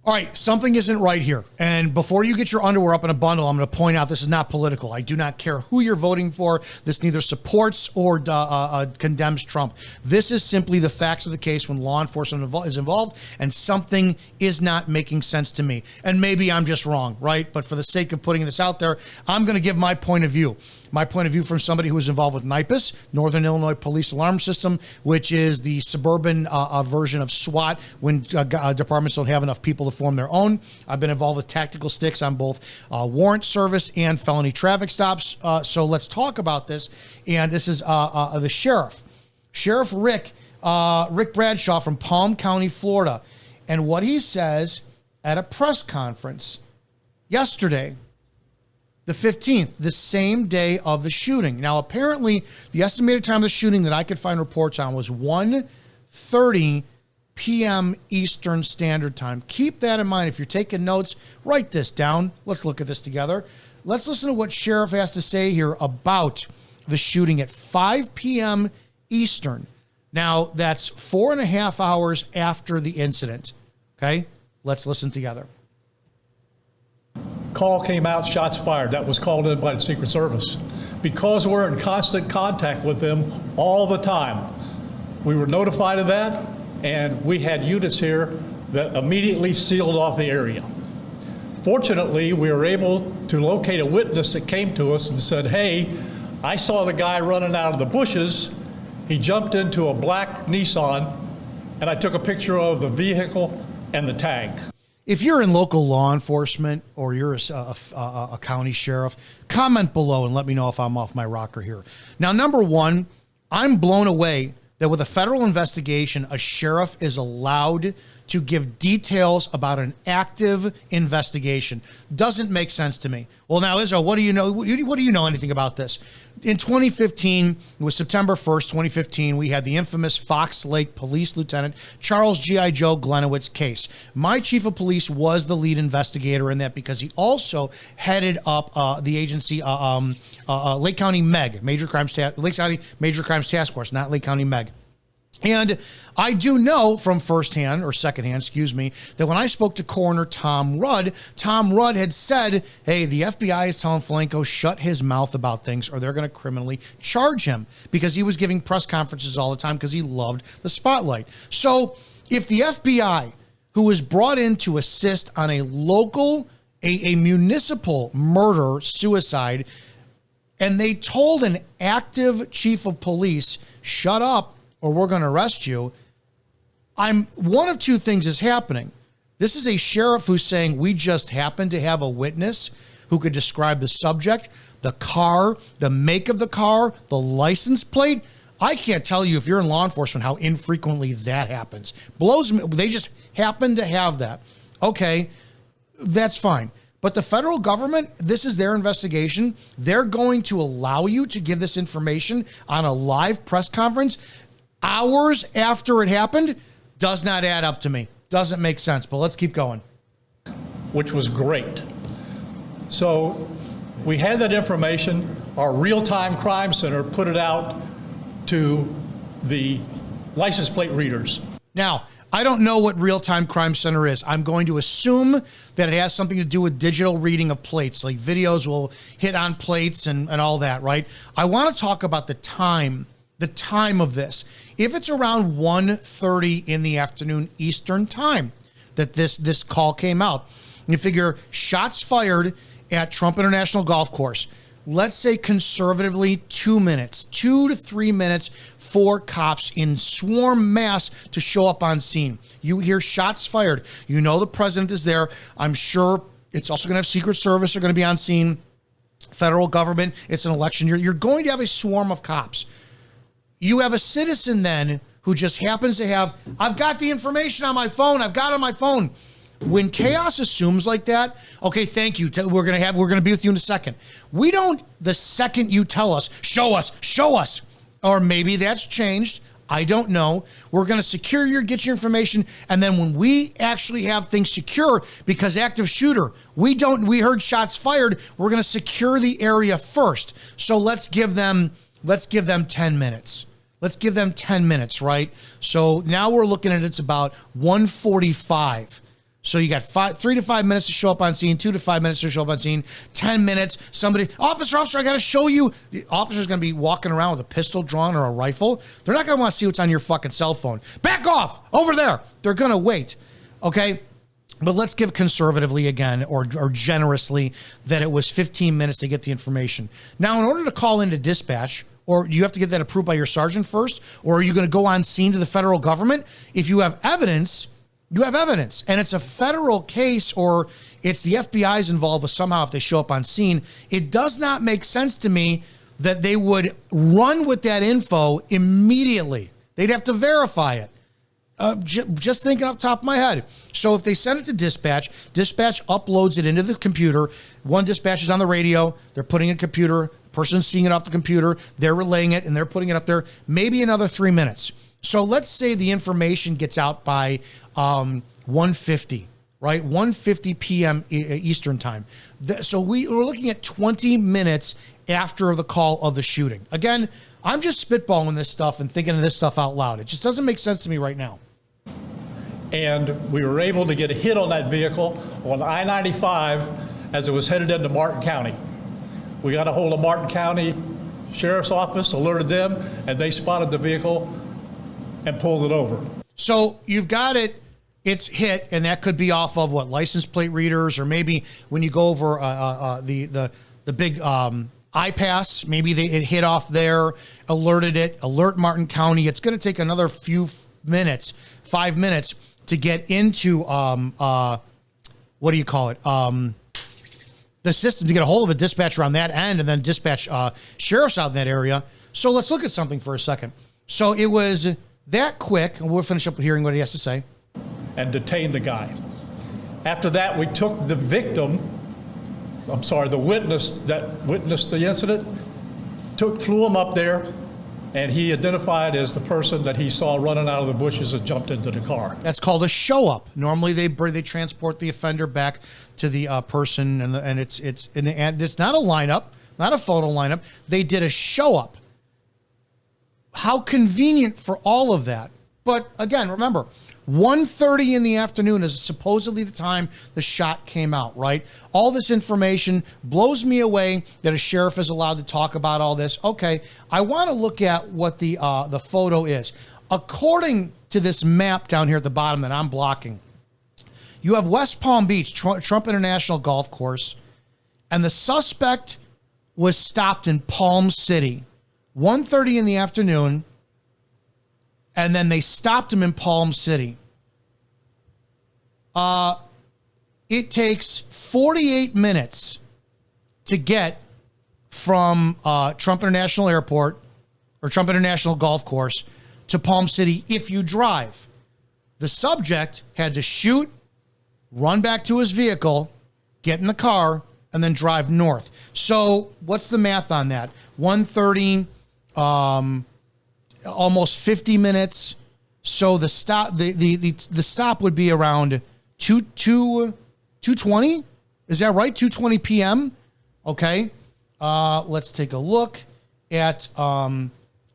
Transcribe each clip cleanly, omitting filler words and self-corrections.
All right, something isn't right here. And before you get your underwear up in a bundle, I'm going to point out this is not political. I do not care who you're voting for. This neither supports or condemns Trump. This is simply the facts of the case when law enforcement is involved and something is not making sense to me. And maybe I'm just wrong, right? But for the sake of putting this out there, I'm going to give my point of view. My point of view from somebody who was involved with NIPAS, Northern Illinois Police Alarm System, which is the suburban version of SWAT when departments don't have enough people to form their own. I've been involved with tactical sticks on both warrant service and felony traffic stops. So let's talk about this. And this is the sheriff, Sheriff Rick Bradshaw from Palm County, Florida. And what he says at a press conference yesterday, the 15th, the same day of the shooting. Now, apparently, the estimated time of the shooting that I could find reports on was 1:30 p.m. Eastern Standard Time. Keep that in mind. If you're taking notes, write this down. Let's look at this together. Let's listen to what Sheriff has to say here about the shooting at 5 p.m. Eastern. Now, that's 4.5 hours after the incident. Okay? Let's listen together. Call came out, shots fired. That was called in by the Secret Service. Because we're in constant contact with them all the time, we were notified of that, and we had units here that immediately sealed off the area. Fortunately, we were able to locate a witness that came to us and said, hey, I saw the guy running out of the bushes. He jumped into a black Nissan, and I took a picture of the vehicle and the tag. If you're in local law enforcement or you're a county sheriff, comment below and let me know if I'm off my rocker here. Now, number one, I'm blown away that with a federal investigation, a sheriff is allowed to give details about an active investigation. Doesn't make sense to me. Well, now, Izzo, what do you know? What do you know anything about this? In 2015, it was September 1st, 2015, we had the infamous Fox Lake Police Lieutenant Charles G.I. Joe Glenowitz case. My chief of police was the lead investigator in that because he also headed up the agency, Lake County MEG, Lake County Major Crimes Task Force, not Lake County MEG. And I do know from secondhand, that when I spoke to Coroner Tom Rudd had said, hey, the FBI is telling Flanko shut his mouth about things or they're going to criminally charge him because he was giving press conferences all the time because he loved the spotlight. So if the FBI, who was brought in to assist on a local, a municipal murder, suicide, and they told an active chief of police, shut up, or we're going to arrest you, one of two things is happening. This is a sheriff who's saying we just happen to have a witness who could describe the subject, the car, the make of the car, the license plate. I can't tell you if you're in law enforcement how infrequently that happens. Blows me. They just happen to have that. Okay, that's fine. But the federal government, this is their investigation. They're going to allow you to give this information on a live press conference hours after it happened. Does not add up to me. Doesn't make sense, but let's keep going. Which was great. So we had that information. Our real-time crime center put it out to the license plate readers. Now, I don't know what real-time crime center is. I'm going to assume that it has something to do with digital reading of plates, like videos will hit on plates and all that, right? I want to talk about the time of this. If it's around 1:30 in the afternoon Eastern time that this call came out, you figure shots fired at Trump International Golf Course. Let's say conservatively 2 minutes, 2 to 3 minutes for cops in swarm mass to show up on scene. You hear shots fired. You know the president is there. I'm sure it's also going to have Secret Service are going to be on scene. Federal government, it's an election year. You're going to have a swarm of cops. You have a citizen then who just happens to have, I've got the information on my phone. I've got it on my phone. When chaos assumes like that, okay, thank you. We're going to be with you in a second. We don't, the second you tell us, show us. Or maybe that's changed. I don't know. We're going to get your information. And then when we actually have things secure, because active shooter, we heard shots fired. We're going to secure the area first. So let's give them 10 minutes. Let's give them 10 minutes, right? So now we're looking at it's about 1:45. So you got 3 to 5 minutes to show up on scene, 2 to 5 minutes to show up on scene, 10 minutes. Somebody, officer, I got to show you. The officer's going to be walking around with a pistol drawn or a rifle. They're not going to want to see what's on your fucking cell phone. Back off over there. They're going to wait. Okay. But let's give conservatively again, or generously, that it was 15 minutes to get the information. Now, in order to call into dispatch, or do you have to get that approved by your sergeant first? Or are you going to go on scene to the federal government? If you have evidence, you have evidence, and it's a federal case, or it's the FBI's involved with somehow if they show up on scene. It does not make sense to me that they would run with that info immediately. They'd have to verify it. Just thinking off the top of my head. So if they send it to dispatch, dispatch uploads it into the computer. One dispatch is on the radio. They're putting it in a computer. Person's seeing it off the computer. They're relaying it, and they're putting it up there. Maybe another 3 minutes. So let's say the information gets out by 1:50, right? 1:50 p.m. Eastern time. So we're looking at 20 minutes after the call of the shooting. Again, I'm just spitballing this stuff and thinking of this stuff out loud. It just doesn't make sense to me right now. And we were able to get a hit on that vehicle on I-95 as it was headed into Martin County. We got a hold of Martin County Sheriff's Office, alerted them, and they spotted the vehicle and pulled it over. So you've got it, it's hit, and that could be off of what, license plate readers, or maybe when you go over the big iPass, maybe it hit off there, alerted it, alert Martin County. It's going to take another few minutes, 5 minutes, to get into what do you call it? The system, to get a hold of a dispatcher on that end, and then dispatch sheriffs out in that area. So let's look at something for a second. So it was that quick, and we'll finish up hearing what he has to say. And detained the guy. After that, we took the witness that witnessed the incident, flew him up there, and he identified as the person that he saw running out of the bushes and jumped into the car. That's called a show up. Normally, they transport the offender back to the person, and it's not a lineup, not a photo lineup. They did a show up. How convenient for all of that. But again, remember, 1:30 in the afternoon is supposedly the time the shot came out, right? All this information blows me away that a sheriff is allowed to talk about all this. Okay, I want to look at what the photo is. According to this map down here at the bottom that I'm blocking, you have West Palm Beach, Trump International Golf Course, and the suspect was stopped in Palm City, 1:30 in the afternoon, and then they stopped him in Palm City. It takes 48 minutes to get from Trump International Airport or Trump International Golf Course to Palm City if you drive. The subject had to shoot, run back to his vehicle, get in the car, and then drive north. So what's the math on that? 1:30, almost 50 minutes. So the stop the stop would be around 2:20. Is that right? 2:20 p.m. Okay. Let's take a look at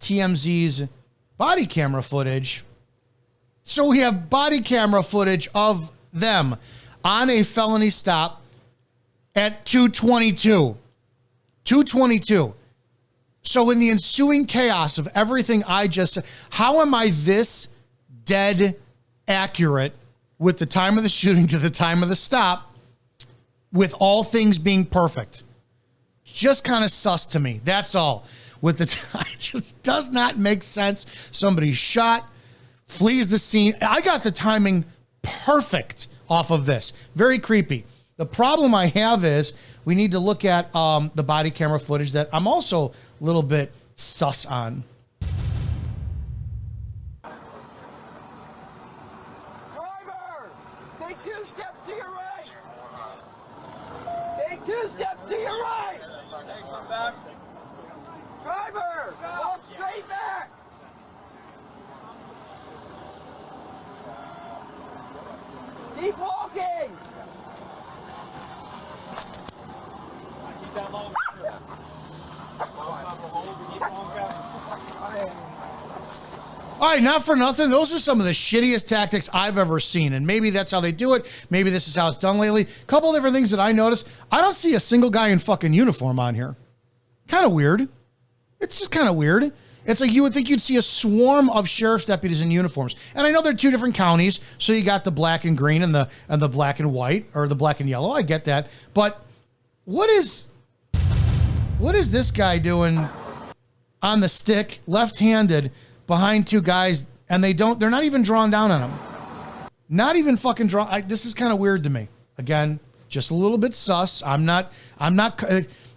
TMZ's body camera footage. So we have body camera footage of them on a felony stop at 2:22. 2:22. So in the ensuing chaos of everything I just said, how am I this dead accurate with the time of the shooting to the time of the stop with all things being perfect? Just kind of sus to me. That's all. With the it just does not make sense. Somebody shot, flees the scene. I got the timing perfect off of this. Very creepy. The problem I have is we need to look at the body camera footage that I'm also a little bit sus on. Driver, take 2 steps to your right. Take 2 steps to your right. Driver, walk straight back. Keep walking. Keep that long. All right, not for nothing. Those are some of the shittiest tactics I've ever seen. And maybe that's how they do it. Maybe this is how it's done lately. A couple of different things that I noticed. I don't see a single guy in fucking uniform on here. Kind of weird. It's just kind of weird. It's like you would think you'd see a swarm of sheriff's deputies in uniforms. And I know they're two different counties, so you got the black and green and the black and white, or the black and yellow. I get that. But what is this guy doing on the stick, left-handed, behind two guys, and they're not even drawn down on him. Not even fucking drawn. This is kind of weird to me. Again, just a little bit sus. I'm not,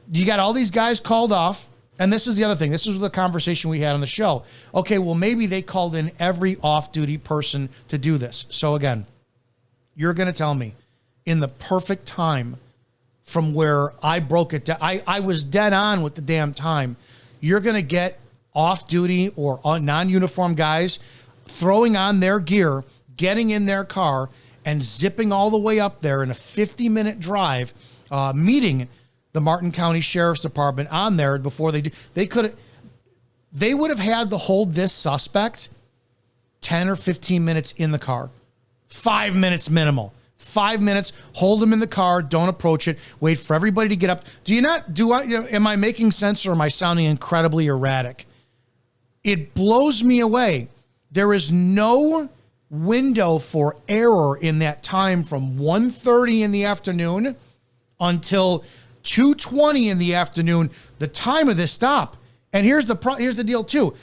you got all these guys called off. And this is the other thing. This is the conversation we had on the show. Okay, well, maybe they called in every off-duty person to do this. So again, you're going to tell me in the perfect time from where I broke it down, I was dead on with the damn time. You're going to get off-duty or non-uniform guys throwing on their gear, getting in their car, and zipping all the way up there in a 50-minute drive, meeting the Martin County Sheriff's Department on there before they do. They would have had to hold this suspect 10 or 15 minutes in the car. 5 minutes minimal. 5 minutes, hold him in the car, don't approach it, wait for everybody to get up. Am I making sense, or am I sounding incredibly erratic? It blows me away. There is no window for error in that time from 1:30 in the afternoon until 2:20 in the afternoon, the time of this stop. And here's the deal too.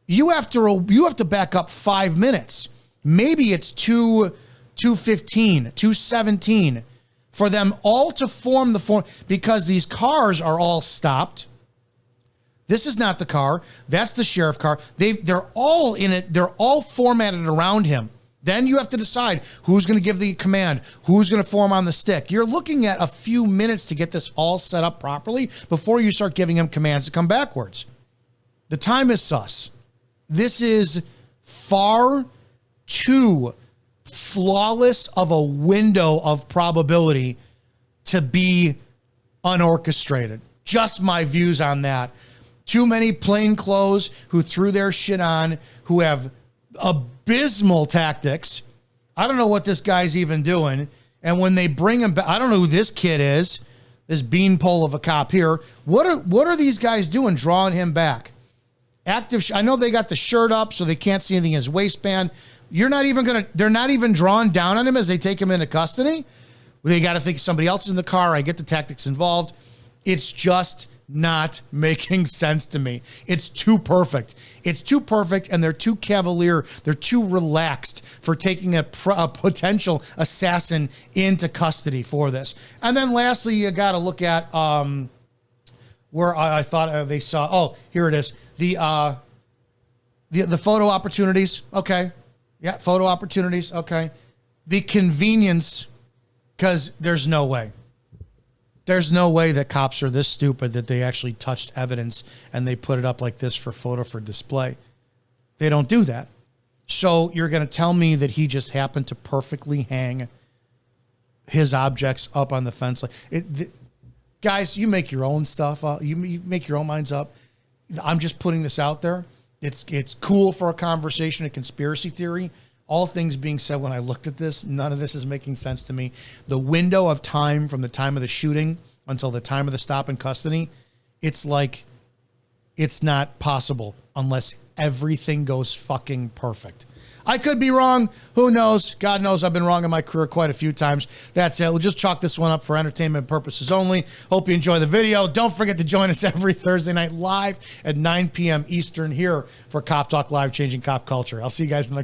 You have to back up 5 minutes. Maybe it's 2:15, 2:17 for them all to form the form, because these cars are all stopped. This is not the car. That's the sheriff car. They're all in it. They're all formatted around him. Then you have to decide who's going to give the command, who's going to form on the stick. You're looking at a few minutes to get this all set up properly before you start giving him commands to come backwards. The time is sus. This is far too flawless of a window of probability to be unorchestrated. Just my views on that. Too many plainclothes who threw their shit on, who have abysmal tactics. I don't know what this guy's even doing. And when they bring him back, I don't know who this kid is, this beanpole of a cop here. What are these guys doing drawing him back? I know they got the shirt up so they can't see anything in his waistband. They're not even drawn down on him as they take him into custody. They got to think somebody else is in the car. I get the tactics involved. It's just not making sense to me. It's too perfect. It's too perfect, and they're too cavalier. They're too relaxed for taking a potential assassin into custody for this. And then lastly, you got to look at where I thought they saw. Oh, here it is. The photo opportunities. Okay. Yeah, photo opportunities. Okay. The convenience, because there's no way. There's no way that cops are this stupid that they actually touched evidence and they put it up like this for display. They don't do that. So you're going to tell me that he just happened to perfectly hang his objects up on the fence? Guys, you make your own stuff up. You make your own minds up. I'm just putting this out there. It's cool for a conversation, a conspiracy theory. All things being said, when I looked at this, none of this is making sense to me. The window of time from the time of the shooting until the time of the stop in custody, it's like it's not possible unless everything goes fucking perfect. I could be wrong. Who knows? God knows I've been wrong in my career quite a few times. That's it. We'll just chalk this one up for entertainment purposes only. Hope you enjoy the video. Don't forget to join us every Thursday night live at 9 p.m. Eastern here for Cop Talk Live, changing cop culture. I'll see you guys in the